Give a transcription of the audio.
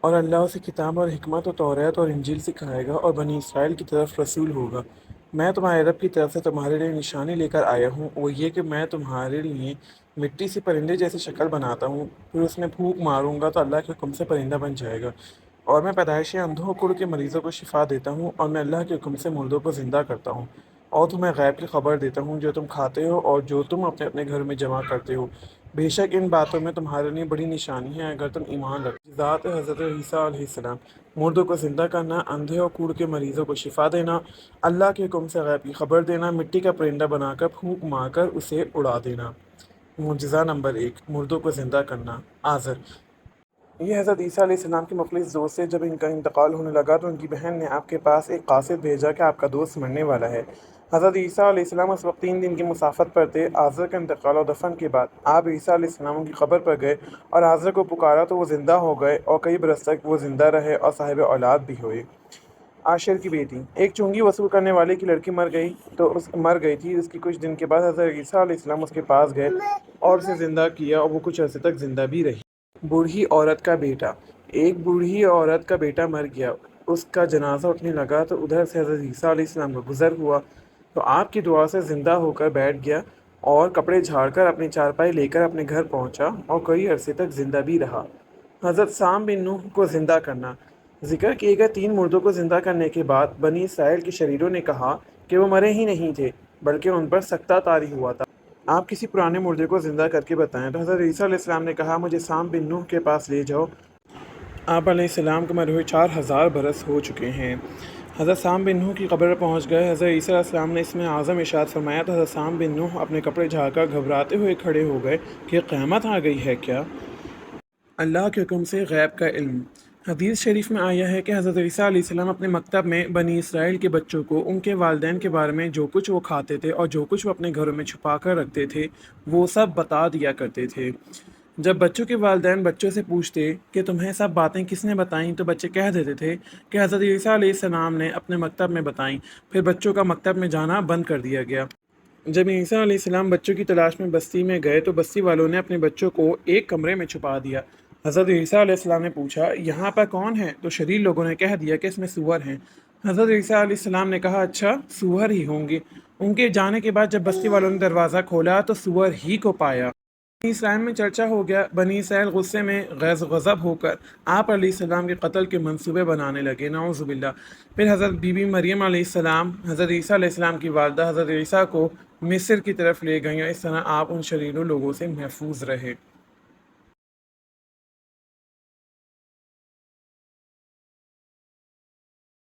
اور اللہ اسے کتاب اور حکمت اور توریت اور انجیل سکھائے گا اور بنی اسرائیل کی طرف رسول ہوگا۔ میں تمہارے رب کی طرف سے تمہارے لیے نشانی لے کر آیا ہوں، وہ یہ کہ میں تمہارے لیے مٹی سے پرندے جیسی شکل بناتا ہوں، پھر اس میں پھونک ماروں گا تو اللہ کے حکم سے پرندہ بن جائے گا۔ اور میں پیدائشی اندھوں اور کڑ کے مریضوں کو شفا دیتا ہوں، اور میں اللہ کے حکم سے مردوں کو زندہ کرتا ہوں، اور تمہیں غیب کی خبر دیتا ہوں جو تم کھاتے ہو اور جو تم اپنے اپنے گھر میں جمع کرتے ہو۔ بے شک ان باتوں میں تمہارے لیے بڑی نشانی ہے اگر تم ایمان رکھو۔ ذات حضرت عیسیٰ علیہ السلام، مردوں کو زندہ کرنا، اندھے اور کوڑ کے مریضوں کو شفا دینا، اللہ کے حکم سے غیب کی خبر دینا، مٹی کا پرندہ بنا کر پھونک مار کر اسے اڑا دینا۔ معجزہ نمبر 1، مردوں کو زندہ کرنا۔ آزر، یہ حضرت عیسیٰ علیہ السلام کے مخلص دوست سے جب ان کا انتقال ہونے لگا تو ان کی بہن نے آپ کے پاس ایک قاصد بھیجا کہ آپ کا دوست مرنے والا ہے۔ حضرت عیسیٰ علیہ السلام اس وقت 3 دن کی مسافت پر تھے۔ آزر کے انتقال اور دفن کے بعد آپ عیسیٰ علیہ السلام کی قبر پر گئے اور آزر کو پکارا تو وہ زندہ ہو گئے، اور کئی برس تک وہ زندہ رہے اور صاحب اولاد بھی ہوئے۔ عاشر کی بیٹی، ایک چونگی وصول کرنے والے کی لڑکی مر گئی تھی۔ اس کی کچھ دن کے بعد حضرت عیسیٰ علیہ السلام اس کے پاس گئے اور اسے زندہ کیا، اور وہ کچھ عرصے تک زندہ بھی رہی۔ بوڑھی عورت کا بیٹا، ایک بوڑھی عورت کا بیٹا مر گیا، اس کا جنازہ اٹھنے لگا تو ادھر سے حضرت عیسیٰ علیہ السلام کا گزر ہوا تو آپ کی دعا سے زندہ ہو کر بیٹھ گیا اور کپڑے جھاڑ کر اپنی چارپائی لے کر اپنے گھر پہنچا اور کئی عرصے تک زندہ بھی رہا۔ حضرت سام بن نوح کو زندہ کرنا، ذکر کیے گئے 3 مردوں کو زندہ کرنے کے بعد بنی اسرائیل کے شریروں نے کہا کہ وہ مرے ہی نہیں تھے بلکہ ان پر سکتہ طاری ہوا تھا۔ آپ کسی پرانے مردے کو زندہ کر کے بتائیں۔ تو حضرت عیسیٰ علیہ السلام نے کہا مجھے سام بن نوح کے پاس لے جاؤ، آپ علیہ السلام کو مرے ہوئے 4000 برس ہو چکے ہیں۔ حضرت سام بن نوح کی قبر پر پہنچ گئے۔ حضرت عیسیٰ علیہ السلام نے اس میں اعظم ارشاد فرمایا تو حضرت سام بن نوح اپنے کپڑے جھاڑ کر گھبراتے ہوئے کھڑے ہو گئے کہ قیامت آ گئی ہے کیا؟ اللہ کے حکم سے غیب کا علم۔ حدیث شریف میں آیا ہے کہ حضرت عیسیٰ علیہ السلام اپنے مکتب میں بنی اسرائیل کے بچوں کو ان کے والدین کے بارے میں جو کچھ وہ کھاتے تھے اور جو کچھ وہ اپنے گھروں میں چھپا کر رکھتے تھے وہ سب بتا دیا کرتے تھے۔ جب بچوں کے والدین بچوں سے پوچھتے کہ تمہیں سب باتیں کس نے بتائیں تو بچے کہہ دیتے تھے کہ حضرت عیسیٰ علیہ السلام نے اپنے مکتب میں بتائیں، پھر بچوں کا مکتب میں جانا بند کر دیا گیا۔ جب عیسیٰ علیہ السلام بچوں کی تلاش میں بستی میں گئے تو بستی والوں نے اپنے بچوں کو ایک کمرے میں چھپا دیا۔ حضرت عیسیٰ علیہ السلام نے پوچھا یہاں پر کون ہے تو شریر لوگوں نے کہہ دیا کہ اس میں سور ہیں۔ حضرت عیسیٰ علیہ السلام نے کہا اچھا سور ہی ہوں گے۔ ان کے جانے کے بعد جب بستی والوں نے دروازہ کھولا تو سور ہی کو پایا۔ بنی اسرائیل میں چرچا ہو گیا، بنی اسرائیل غصے میں غیظ و غضب ہو کر آپ علیہ السلام کے قتل کے منصوبے بنانے لگے، نعوذ باللہ۔ پھر حضرت بی بی مریم علیہ السلام حضرت عیسیٰ علیہ السلام کی والدہ حضرت عیسیٰ کو مصر کی طرف لے گئیں، اور اس طرح آپ ان شریروں لوگوں سے محفوظ رہے۔